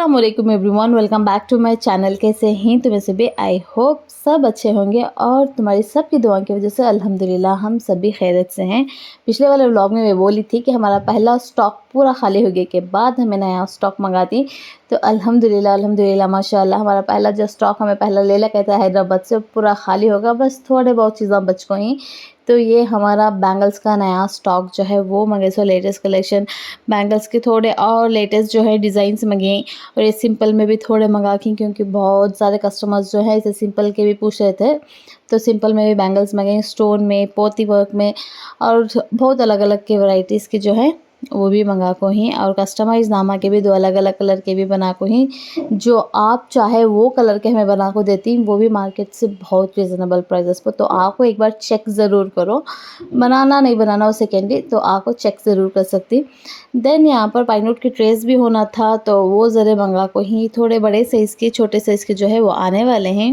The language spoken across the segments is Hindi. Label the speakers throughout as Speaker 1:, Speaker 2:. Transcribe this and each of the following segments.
Speaker 1: अस्सलामुअलैकुम everyone, welcome back to my channel. कैसे हैं तुम्हें सभी? आई होप सब अच्छे होंगे और तुम्हारी सब की दुआ की वजह से अल्हम्दुलिल्लाह हम सभी खैरियत से हैं। पिछले वाले व्लॉग में मैं बोली थी कि हमारा पहला स्टॉक पूरा खाली हो गया के बाद हमें नया स्टॉक मंगाती, तो अल्हम्दुलिल्लाह माशाल्लाह हमारा पहला जो स्टॉक हमें पहला ले ला कहता है हैदराबाद से पूरा खाली होगा, बस थोड़े बहुत चीज़ें बच गई। तो ये हमारा बैंगल्स का नया स्टॉक जो है वो मंगे, सो लेटेस्ट कलेक्शन बैंगल्स के थोड़े और लेटेस्ट जो है डिज़ाइंस मंगे और ये सिंपल में भी थोड़े मंगा की, क्योंकि बहुत सारे कस्टमर्स जो है इसे सिंपल के भी पूछ रहे थे। तो सिंपल में भी बैंगल्स मंगे, स्टोन में, पोती वर्क में और बहुत अलग अलग के वैरायटीज़ के जो है वो भी मंगा को ही, और कस्टमाइज़ नामा के भी 2 अलग अलग कलर के भी बना को ही। जो आप चाहे वो कलर के हमें बना को देती, वो भी मार्केट से बहुत रिजनेबल प्राइसेस पर। तो आपको एक बार चेक ज़रूर करो, बनाना नहीं बनाना वो सेकेंडरी, तो आपको चेक ज़रूर कर सकती। देन यहाँ पर पाइनोट की ट्रेस भी होना था, तो वो ज़रे मंगा को ही। थोड़े बड़े साइज़ के, छोटे साइज़ के जो है वो आने वाले हैं।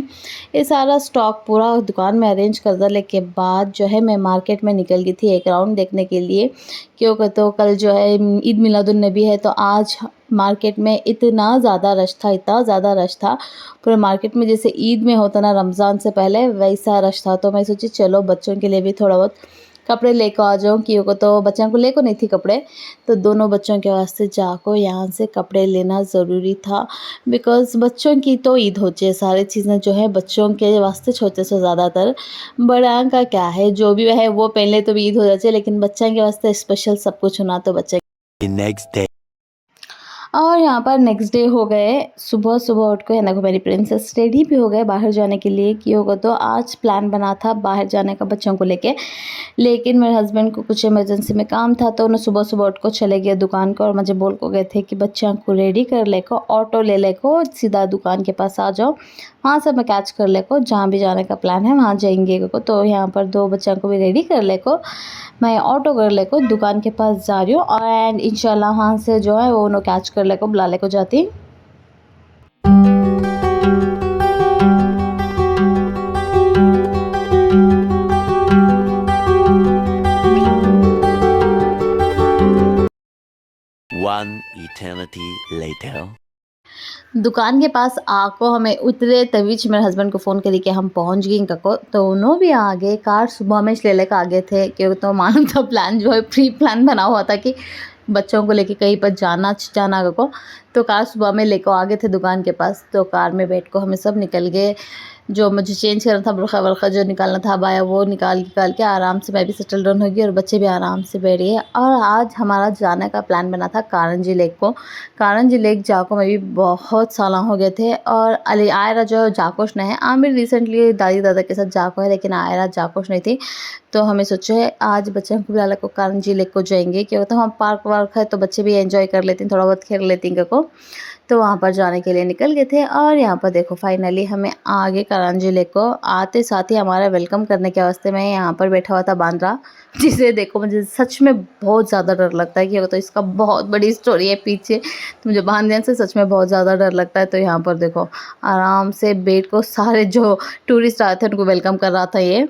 Speaker 1: ये सारा स्टॉक पूरा दुकान में अरेंज कर डालने के बाद जो है मैं मार्केट में निकल गई थी एक राउंड देखने के लिए, क्योंकि तो कल जो है ईद मिलादुन्नबी है। तो आज मार्केट में इतना ज़्यादा रश था, इतना ज़्यादा रश था पूरे मार्केट में, जैसे ईद में होता ना रमज़ान से पहले, वैसा रश था। तो मैं सोची चलो बच्चों के लिए भी थोड़ा बहुत कपड़े लेकर आ जाऊँ, क्योंकि तो बच्चों को लेको नहीं थी कपड़े, तो दोनों बच्चों के वास्ते जाको यहाँ से कपड़े लेना ज़रूरी था। बिकॉज़ बच्चों की तो ईद होती है, सारी चीज़ें जो है बच्चों के वास्ते छोटे से ज़्यादातर। बड़ा का क्या है, जो भी है वो पहले तो भी ईद हो जाती है, लेकिन बच्चों के वास्ते स्पेशल सब कुछ होना तो बच्चे।
Speaker 2: नेक्स्ट डे
Speaker 1: और यहाँ पर नेक्स्ट डे हो गए, सुबह सुबह उठ कर है ना मेरी प्रिंसेस रेडी भी हो गए बाहर जाने के लिए। कि होगा तो आज प्लान बना था बाहर जाने का बच्चों को लेके, लेकिन मेरे हस्बैंड को कुछ इमरजेंसी में काम था, तो उन्हें सुबह सुबह उठ कर चले गए दुकान को और मुझे बोल को गए थे कि बच्चों को रेडी कर ले को, ऑटो ले ले को सीधा दुकान के पास आ जाओ, वहाँ से मैं कैच कर ले को, जहाँ भी जाने का प्लान है वहाँ जाएंगे को। तो यहाँ पर 2 बच्चों को भी रेडी कर ले को, मैं ऑटो कर ले को दुकान के पास जा रही हूँ, और एंड इंशाल्लाह वहाँ से जो है वो उन्हें कैच कर ले को बुला ले को जाती।
Speaker 2: one eternity later
Speaker 1: दुकान के पास आको हमें उतरे तभी मेरे हस्बैंड को फ़ोन करी कि हम पहुंच गए को, तो उन्होंने भी आ गए। कार सुबह में ले लेकर आ गए थे, क्योंकि तो मालूम था प्लान जो है प्री प्लान बना हुआ था कि बच्चों को लेके कहीं पर जाना को। तो कार सुबह में लेकर आ गए थे दुकान के पास। तो कार में बैठ को हमें सब निकल गए, जो मुझे चेंज करना था बुरखा वरखा जो निकालना था बाया, वो निकाल के आराम से मैं भी सेटल डाउन हो गई और बच्चे भी आराम से बैठ गए। और आज हमारा जाने का प्लान बना था कारंजी लेक को। कारंजी लेक जाको मैं भी बहुत साल हो गए थे, और अली आयरा जो जाकोश नहीं है, आमिर रिसेंटली दादी दादा के साथ जाको है, लेकिन आयरा जाकोश नहीं थी। तो हमें सोचे आज बच्चों को बुला को कारंजी लेक को जाएंगे, क्योंकि तो हम पार्क वार्क है तो बच्चे भी एंजॉय कर लेते हैं, थोड़ा बहुत खेल लेती हैं को। तो वहाँ पर जाने के लिए निकल गए थे। और यहाँ पर देखो फाइनली हमें आगे कारंजी लेक को आते साथ ही हमारा वेलकम करने के वास्ते मैं यहाँ पर बैठा हुआ था बांद्रा, जिसे देखो मुझे सच में बहुत ज़्यादा डर लगता है, कि तो इसका बहुत बड़ी स्टोरी है पीछे, तो मुझे बांधने से सच में बहुत ज़्यादा डर लगता है। तो यहाँ पर देखो आराम से बैठ को सारे जो टूरिस्ट आए थे उनको वेलकम कर रहा था ये।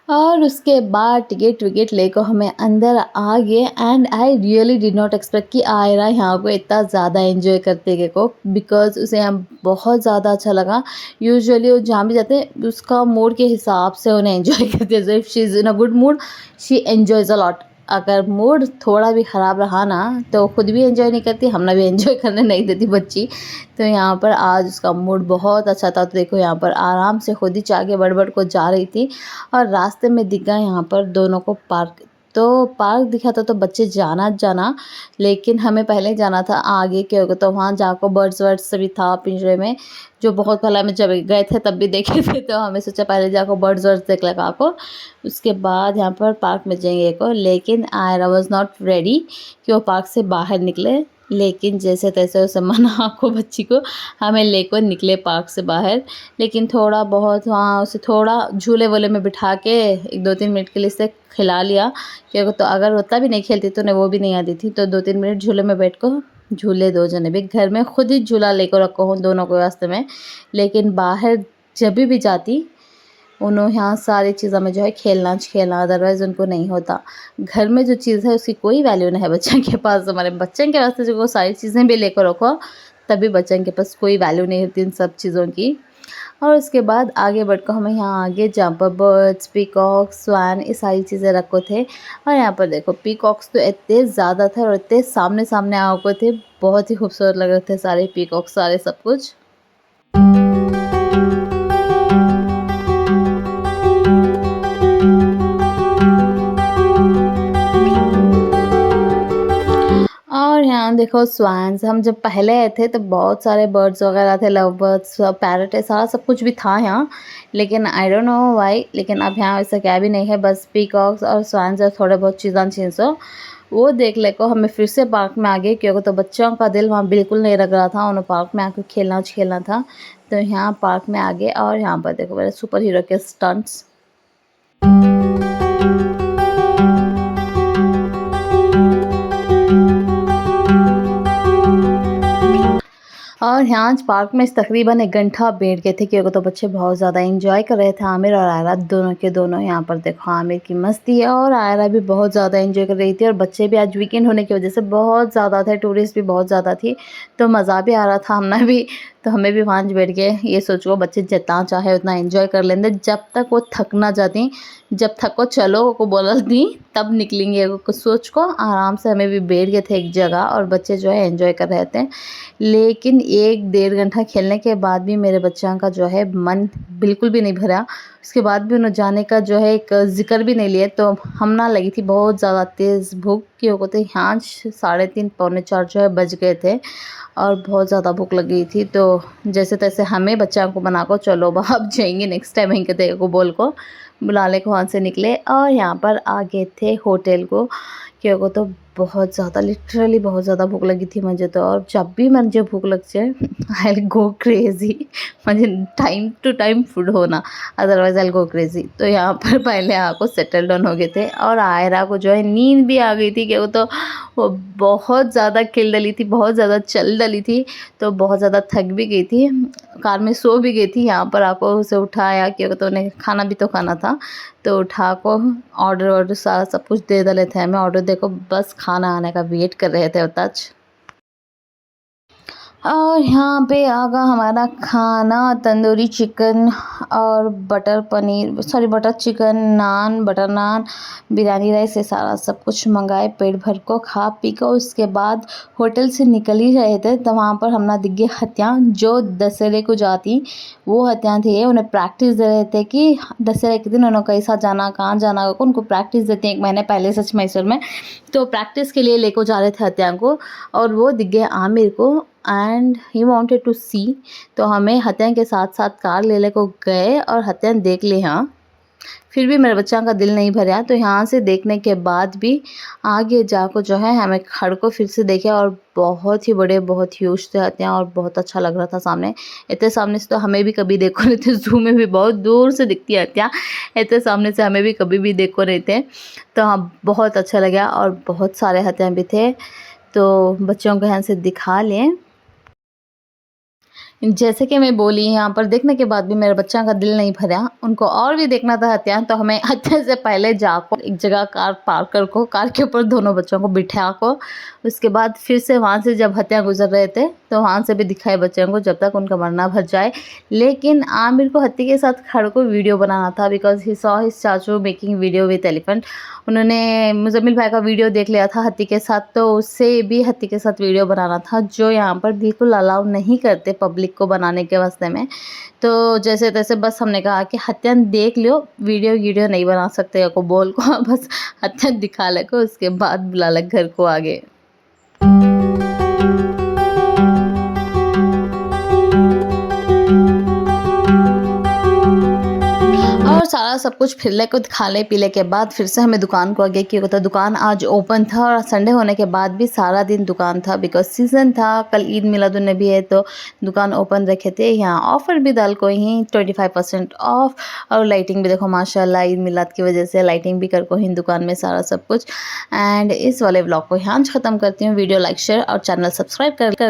Speaker 1: और उसके बाद टिकट विकेट लेकर हमें अंदर आ गए, and I really did not expect कि आयरा यहाँ को इतना ज़्यादा एंजॉय करते गए को, बिकॉज उसे हम बहुत ज़्यादा अच्छा लगा। यूजुअली वो जहाँ भी जाते हैं उसका मूड के हिसाब से उन्हें एंजॉय करते हैं। If she is in a good mood she enjoys a lot. अगर मूड थोड़ा भी ख़राब रहा ना तो खुद भी एंजॉय नहीं करती, हमने भी एंजॉय करने नहीं देती बच्ची। तो यहाँ पर आज उसका मूड बहुत अच्छा था। तो देखो यहाँ पर आराम से खुद ही आगे बढ़ को जा रही थी, और रास्ते में दिख गया यहाँ पर दोनों को पार्क। तो पार्क दिखा था तो बच्चे जाना, लेकिन हमें पहले जाना था आगे, क्योंकि तो वहाँ जाकर बर्ड्स वर्ड्स सभी था पिंजरे में, जो बहुत पहले में जब गए थे तब भी देखे थे। तो हमें सोचा पहले जाकर बर्ड्स वर्ड्स देख लगा को, उसके बाद यहाँ पर पार्क में जाएंगे को। लेकिन आयरा वॉज नॉट रेडी कि वो पार्क से बाहर निकले, लेकिन जैसे तैसे उसे मना को बच्ची को हमें लेकर निकले पार्क से बाहर। लेकिन थोड़ा बहुत वहाँ उसे थोड़ा झूले वूले में बिठा के 1-2-3 मिनट के लिए से खिला लिया, क्योंकि तो अगर उतना भी नहीं खेलती तो उन्हें वो भी नहीं आती थी। तो 2-3 मिनट झूले में बैठ को झूले 2 जने भी घर में खुद ही झूला लेकर रखो हूँ दोनों को वास्ते में। लेकिन बाहर जब भी जाती उन्होंने यहाँ सारी चीज़ों में जो है खेलना, अदरवाइज़ उनको नहीं होता। घर में जो चीज़ है उसकी कोई वैल्यू नहीं है बच्चों के पास। हमारे बच्चों के वास्ते जो वो सारी चीज़ें भी लेकर रखो, तभी बच्चों के पास कोई वैल्यू नहीं होती इन सब चीज़ों की। और उसके बाद आगे बढ़कर हमें यहाँ आगे जहाँ पर बर्ड्स, पीकॉक, स्वान ये सारी चीज़ें रखो थे। और यहाँ पर देखो पीकॉक्स तो इतने ज़्यादा थे और इतने सामने आओ थे, बहुत ही खूबसूरत लग रहे थे सारे पीकॉक, सारे सब कुछ। और यहाँ देखो स्वान्स, हम जब पहले आए थे तो बहुत सारे बर्ड्स वगैरह थे, लव बर्ड्स, पैरट है, सारा सब कुछ भी था यहाँ। लेकिन आई डोंट नो व्हाई, लेकिन अब यहाँ ऐसा क्या भी नहीं है, बस पीकॉक्स और स्वान्स और थोड़े बहुत चीज़ों वो देख ले को हमें फिर से पार्क में आ गए, क्योंकि तो बच्चों का दिल वहाँ बिल्कुल नहीं लग रहा था, उन्हें पार्क में आकर खेलना था। तो यहाँ पार्क में आ गए और यहाँ पर देखो मेरे सुपर हीरो के स्टंट्स। और यहाँ आज पार्क में तकरीबन 1 घंटा बैठ गए थे, क्योंकि तो बच्चे बहुत ज़्यादा एंजॉय कर रहे थे। आमिर और आयरा दोनों के दोनों, यहाँ पर देखो आमिर की मस्ती है और आयरा भी बहुत ज़्यादा एंजॉय कर रही थी। और बच्चे भी आज वीकेंड होने की वजह से बहुत ज़्यादा थे, टूरिस्ट भी बहुत ज़्यादा थी, तो मज़ा भी आ रहा था। हमने भी तो हमें भी वहाँ बैठ गए। ये सोचो बच्चे जितना चाहे उतना एंजॉय कर लेंगे, जब तक वो थक ना जाती। जब थको चलो को बोल दी तब निकलेंगे, कुछ सोच को आराम से हमें भी बैठ गए थे एक जगह और बच्चे जो है एंजॉय कर रहे थे। लेकिन 1-1.5 घंटा खेलने के बाद भी मेरे बच्चों का जो है मन बिल्कुल भी नहीं भरा। उसके बाद भी उन्हें जाने का जो है एक ज़िक्र भी नहीं लिया। तो हम ना लगी थी बहुत ज़्यादा तेज़ भूख, क्योंकि तो यहाँ 3:30 पौने 4 जो है बज गए थे और बहुत ज़्यादा भूख लग गई थी। तो जैसे तैसे हमें बच्चों को बना को चलो अब जाएंगे नेक्स्ट टाइम वहीं के को बोल को बुला ले को वहाँ से निकले और यहाँ पर आ गए थे होटल को, क्योंकि तो बहुत ज़्यादा लिटरली बहुत ज़्यादा भूख लगी थी मुझे तो। और जब भी मुझे भूख लग जाए आई विल गो क्रेज़ी, मुझे टाइम टू टाइम फूड होना, otherwise I will go crazy. तो यहाँ पर पहले आपको सेटल डाउन हो गए थे और आयरा को जो है नींद भी आ गई थी, क्योंकि तो वो बहुत ज़्यादा खेल डली थी, बहुत ज़्यादा चल डली थी, तो बहुत ज़्यादा थक भी गई थी, कार में सो भी गई थी। यहाँ पर आपको उसे उठाया, क्योंकि तो उन्हें खाना भी तो खाना था, तो उठा को ऑर्डर सारा सब कुछ दे डाले थे हमें। ऑर्डर देखो बस खाना आने का वेट कर रहे थे तज। और यहाँ पे आ गया हमारा खाना, तंदूरी चिकन और बटर चिकन, नान, बटर नान, बिरयानी राइस, ये सारा सब कुछ मंगाए, पेट भर को खा पी को उसके बाद होटल से निकल ही रहे थे। तो वहाँ पर हमने दिखे हत्या जो दशहरे को जाती, वो हत्या थी। उन्हें प्रैक्टिस दे रहे थे कि दशहरे के दिन उन्होंने कैसा जाना, कहाँ जाना, उनको प्रैक्टिस देते हैं 1 महीने पहले सच मैसूर में। तो प्रैक्टिस के लिए लेकर जा रहे थे हत्या को, और वो दिख गए आमिर को एंड ही वांटेड टू सी। तो हमें हत्या के साथ साथ कार ले को गए और हत्या देख ले। हाँ फिर भी मेरे बच्चा का दिल नहीं भरा, तो यहाँ से देखने के बाद भी आगे जाकर जो है हमें खड़ को फिर से देखे, और बहुत ही बड़े, बहुत ह्यूज थे हत्या और बहुत अच्छा लग रहा था सामने। इतने सामने से तो हमें भी कभी देखो नहीं थे, जू में भी बहुत दूर से दिखती है हत्या, इतने सामने से हमें भी कभी भी देखो नहीं थे। तो हाँ बहुत अच्छा लगा और बहुत सारे हत्या भी थे, तो बच्चों को यहाँ से दिखा लें। जैसे कि मैं बोली, यहाँ पर देखने के बाद भी मेरे बच्चा का दिल नहीं भरा, उनको और भी देखना था हत्या। तो हमें हत्या से पहले जाकर एक जगह कार पार्क कर को कार के ऊपर दोनों बच्चों को बिठा को, उसके बाद फिर से वहाँ से जब हत्या गुजर रहे थे तो वहाँ से भी दिखाए बच्चों को, जब तक उनका मरना भर जाए। लेकिन आमिर को हत्या के साथ खड़ को वीडियो बनाना था, बिकॉज ही सॉ हिज चाचू मेकिंग वीडियो विथ एलिफेंट। उन्होंने मुजम्मिल भाई का वीडियो देख लिया था हत्ती के साथ, तो उससे भी हत्ती के साथ वीडियो बनाना था, जो यहाँ पर बिल्कुल अलाउ नहीं करते पब्लिक को बनाने के वास्ते में। तो जैसे तैसे बस हमने कहा कि हत्या देख लो, वीडियो नहीं बना सकते को बोल को बस हत्या दिखा ले को, उसके बाद बुला ले घर को आगे। और सारा सब कुछ फिर को खाने पीने के बाद फिर से हमें दुकान को आगे, क्योंकि तो दुकान आज ओपन था और संडे होने के बाद भी सारा दिन दुकान था, बिकॉज सीज़न था, कल ईद मिलादुन्नबी है, तो दुकान ओपन रखे थे। यहाँ ऑफ़र भी डाल को ही 25% ऑफ, और लाइटिंग भी देखो माशाल्लाह, ईद मिलाद की वजह से लाइटिंग भी कर को ही दुकान में सारा सब कुछ। एंड इस वाले ब्लॉग को यहाँ ख़त्म करती हूँ। वीडियो लाइक शेयर और चैनल सब्सक्राइब कर